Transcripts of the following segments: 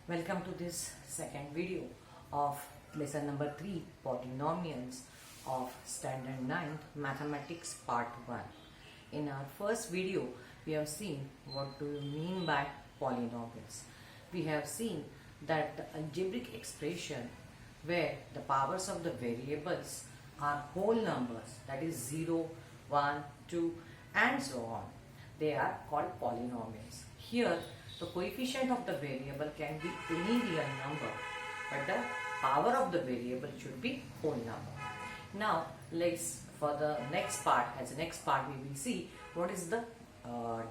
Welcome to this second video of lesson number 3 polynomials of standard 9 mathematics part 1. In our first video we have seen what do you mean by polynomials. We have seen that the algebraic expression where the powers of the variables are whole numbers, that is 0, 1, 2 and so on. They are called polynomials. Here the coefficient of the variable can be any real number, but the power of the variable should be whole number. Now let's, for the next part, as the next part we will see what is the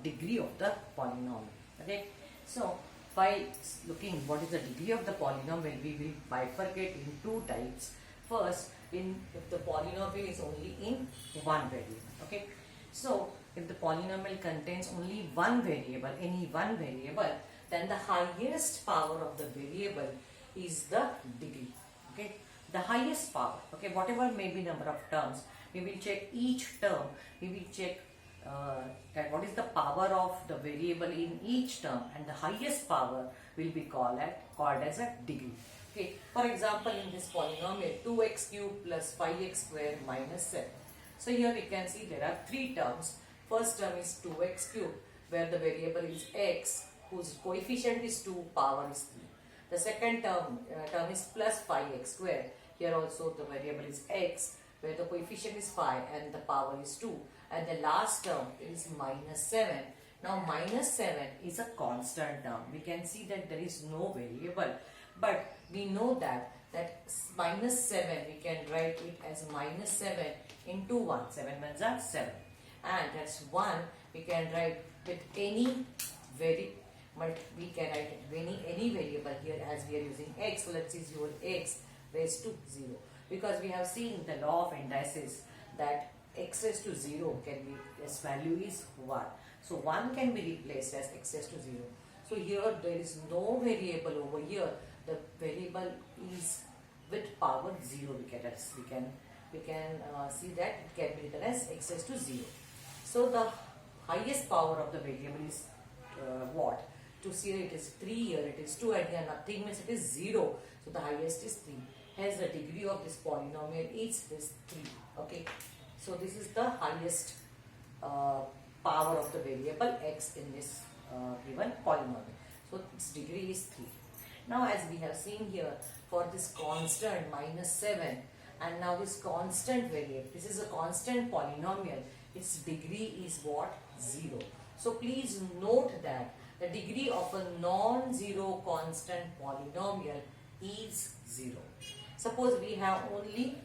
degree of the polynomial. Okay, so by looking what is the degree of the polynomial, we will bifurcate in two types. First, if the polynomial is only in one variable. Okay, so if the polynomial contains only one variable, any one variable, then the highest power of the variable is the degree. Okay, the highest power. Okay, whatever may be number of terms, we will check each term. We will check that what is the power of the variable in each term, and the highest power will be called as a degree. Okay, for example, in this polynomial 2x cubed plus 5x squared minus 7. So here we can see there are three terms. First term is 2x cubed, where the variable is x, whose coefficient is 2, power is 3. The second term is plus 5x squared. Here also the variable is x, where the coefficient is 5 and the power is 2. And the last term is minus 7. Now minus 7 is a constant term. We can see that there is no variable, but we know that minus 7, we can write it as minus 7 into 1. 7 ones are 7. And that's 1, we can write with any any variable here, as we are using x. So let's use your x raised to 0, because we have seen the law of indices that x raised to 0 can be, its value is 1. So 1 can be replaced as x raised to 0. So here there is no variable over here. The variable is with power 0. We can see that it can be written as x raised to 0. So the highest power of the variable is what? To see it is 3, here it is 2, and here nothing means it is 0. So the highest is 3. Hence the degree of this polynomial is this 3. Okay. So this is the highest power of the variable x in this given polynomial. So its degree is 3. Now as we have seen here, for this constant minus 7, and now this constant variable, this is a constant polynomial, its degree is what? 0. So please note that the degree of a non-zero constant polynomial is 0. Suppose we have only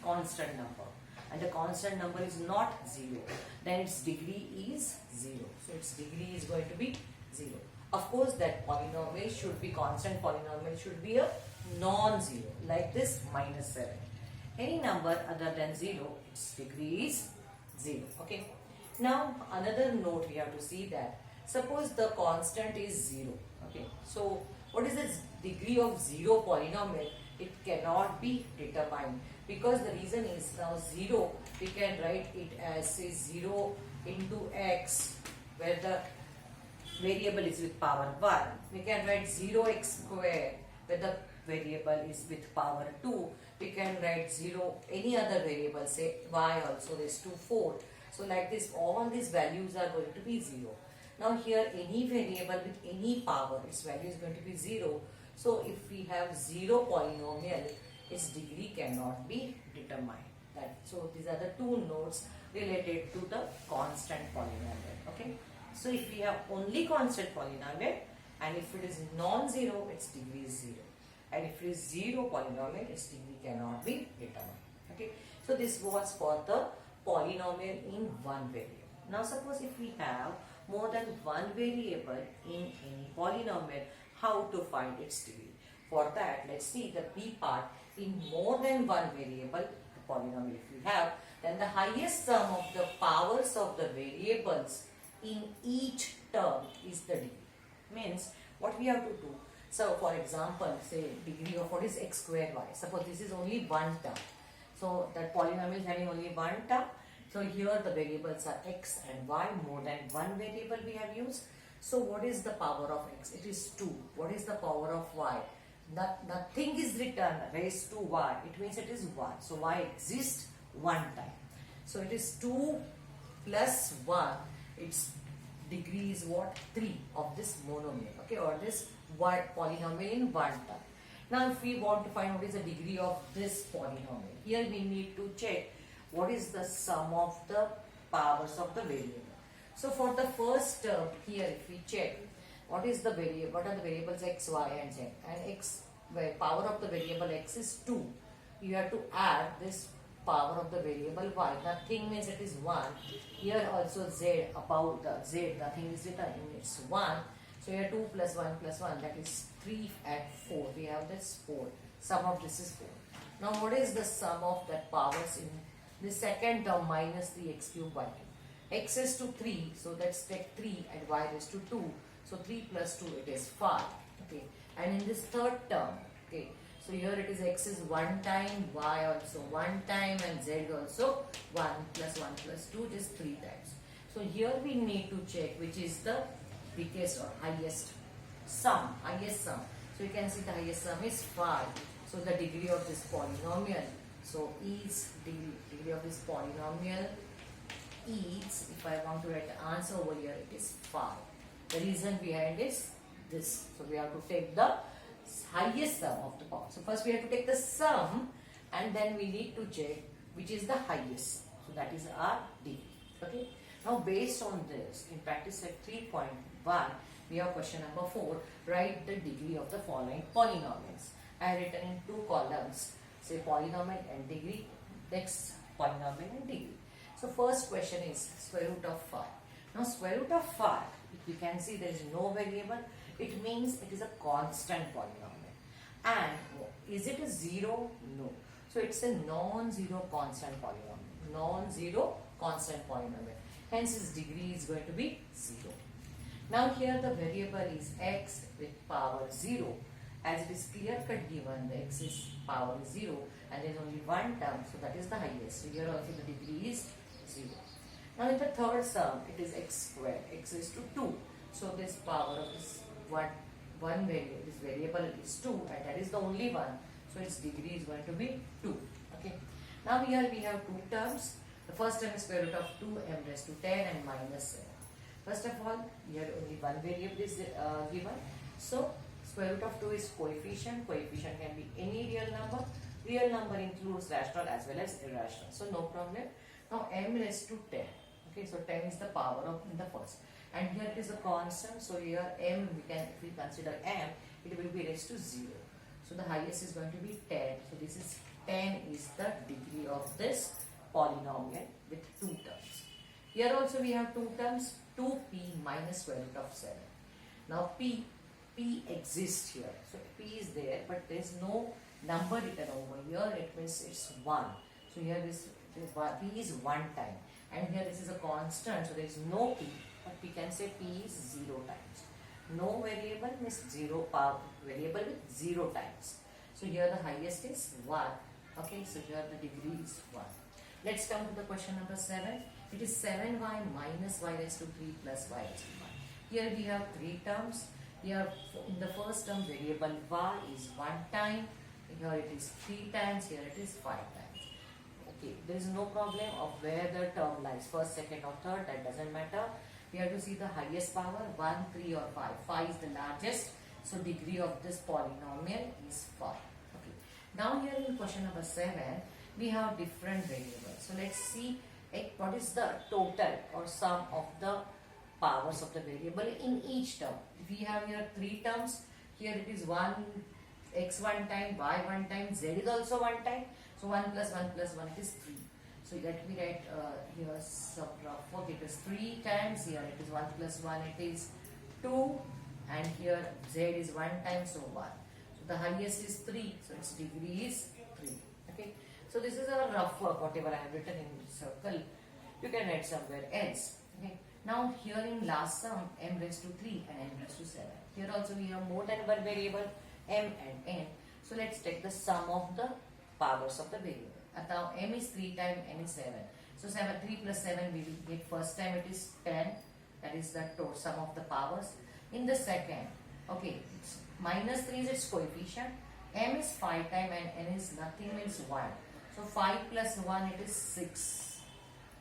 constant number and the constant number is not 0, then its degree is 0. So its degree is going to be 0. Of course that polynomial should be, constant polynomial should be a non-zero, like this minus 7. Any number other than 0, its degree is 0. Okay. Now another note we have to see that, suppose the constant is 0. Okay. So what is the degree of 0 polynomial? It cannot be determined, because the reason is, now 0 we can write it as, say, 0 into x, where the variable is with power 1. We can write 0x squared, where the variable is with power 2. We can write 0 any other variable, say y also raised to 4. So like this, all these values are going to be 0. Now here any variable with any power, its value is going to be 0. So if we have 0 polynomial, its degree cannot be determined. So these are the two notes related to the constant polynomial. Okay. So if we have only constant polynomial, and if it is non-zero, its degree is 0. And if it is 0 polynomial, its degree cannot be determined. Okay. So this was for the polynomial in one variable. Now suppose if we have more than one variable in any polynomial, how to find its degree? For that, let's see the B part. In more than one variable, the polynomial if we have, then the highest sum of the powers of the variables in each term is the degree. Means what we have to do. So for example, say degree of what is x squared y. Suppose this is only one term. So that polynomial is having only one term. So here the variables are x and y, more than one variable we have used. So what is the power of x? It is 2. What is the power of y? Nothing is written raised to y. It means it is 1. So y exists one time. So it is 2 plus 1. Its degree is what? 3 of this monomial. Okay, or this polynomial in one term. Now if we want to find what is the degree of this polynomial, here we need to check what is the sum of the powers of the variable. So for the first term here, if we check what is the variable, what are the variables x, y and z, and x, where power of the variable x is 2, you have to add this power of the variable y. Nothing means it is 1. Here also z, about the z, nothing is written, it's 1. So here 2 plus 1 plus 1, that is 3 and 4. We have this 4. Sum of this is 4. Now what is the sum of that powers in the second term minus 3x cube y cube? X is to 3, so let's take 3 and y is to 2. So 3 plus 2, it is 5. Okay. And in this third term, okay, so here it is x is 1 time, y also 1 time, and z also 1 plus 1 plus 2 is 3 times. So here we need to check which is the biggest or highest sum, So you can see the highest sum is 5. So the degree of this polynomial, so is degree of this polynomial is, if I want to write the answer over here, it is 5. The reason behind is this. So we have to take the highest sum of the power. So first we have to take the sum, and then we need to check which is the highest. So that is our degree. Okay. Now based on this, in practice set 3.1, we have question number 4. Write the degree of the following polynomials. I have written in 2 columns, say polynomial and degree, next polynomial and degree. So first question is square root of 5. Now square root of 5, if you can see there is no variable, it means it is a constant polynomial. And is it a 0? No. So it's a non-zero constant polynomial. Non-zero constant polynomial. Hence its degree is going to be 0. Now here the variable is x with power 0. As it is clear-cut given, the x is power 0 and there is only one term, so that is the highest. So here also the degree is 0. Now in the third sum, it is x squared. X is to 2. So this power of this one variable, this variable is 2, and that is the only one. So its degree is going to be 2. Okay. Now here we have 2 terms. The first term is square root of 2 m raised to 10 and minus 7. First of all, here only one variable is given. So square root of 2 is coefficient. Coefficient can be any real number. Real number includes rational as well as irrational. So no problem. Now m raised to 10. Okay, so 10 is the power of in the first. And here it is a constant. So here m, if we consider m, it will be raised to 0. So the highest is going to be 10. So this is 10 is the degree of this polynomial with 2 terms. Here also we have 2 terms, 2p minus square root of 7. Now p exists here. So p is there, but there is no number written over here. It means it's 1. So here this p is 1 time. And here this is a constant, so there is no p. But we can say p is 0 times. No variable means 0 power, variable with 0 times. So here the highest is 1. Okay, so here the degree is 1. Let's come to the question number 7. It is 7y minus y raised to 3 plus y raised to 1. Here we have 3 terms. Here in the first term variable y is 1 time. Here it is 3 times. Here it is 5 times. Okay, there is no problem of where the term lies. First, second or third, that doesn't matter. We have to see the highest power, 1, 3 or 5. 5 is the largest. So degree of this polynomial is 5. Okay. Now here in question number 7, we have different variables. So let's see what is the total or sum of the powers of the variable in each term. We have here 3 terms. Here it is 1, x 1 time, y 1 time, z is also 1 time. So 1 plus 1 plus 1 it is 3. So let me write here some rough work. It is 3 times. Here it is 1 plus 1 it is 2. And here z is 1 time, so 1. So the highest is 3. So its degree is 3. Okay. So this is a rough work, whatever I have written in circle. You can write somewhere else. Okay. Now here in last sum, m raised to 3 and m raised to 7. Here also we have more than one variable, m and n. So let's take the sum of the powers of the variable. Now m is 3 times, n is 7. So 3 plus 7 we will get first time it is 10. That is the total sum of the powers. in the second. Okay, it's minus 3 is its coefficient, m is 5 time and n is nothing, means 1. So 5 plus 1, it is 6.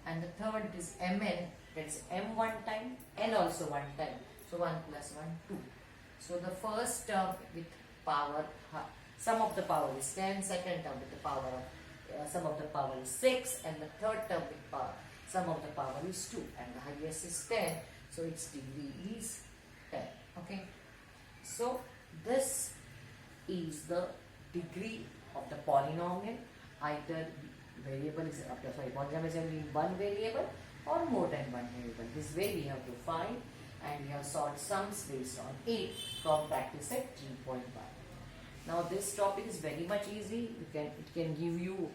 And the third is mn, that's m 1 time, n also 1 time. So 1 plus 1, 2. So the first term with power, sum of the power is 10, second term with the power of, sum of the power is 6, and the third term with power, sum of the power is 2, and the highest is 10, so its degree is 10. Okay. So this is the degree of the polynomial. Either variable is polynomial is only one variable or more than one variable. This way we have to find, and we have solved sums based on it from practice set 3.1. Now this topic is very much easy. It can give you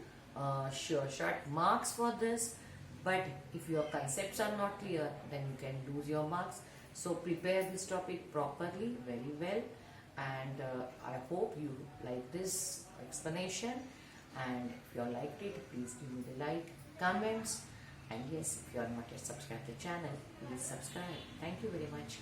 short marks for this, but if your concepts are not clear, then you can lose your marks. So prepare this topic properly, very well, and I hope you like this explanation. And if you liked it, please give me the like, comments, and yes, if you are not yet subscribed to the channel, please subscribe. Thank you very much.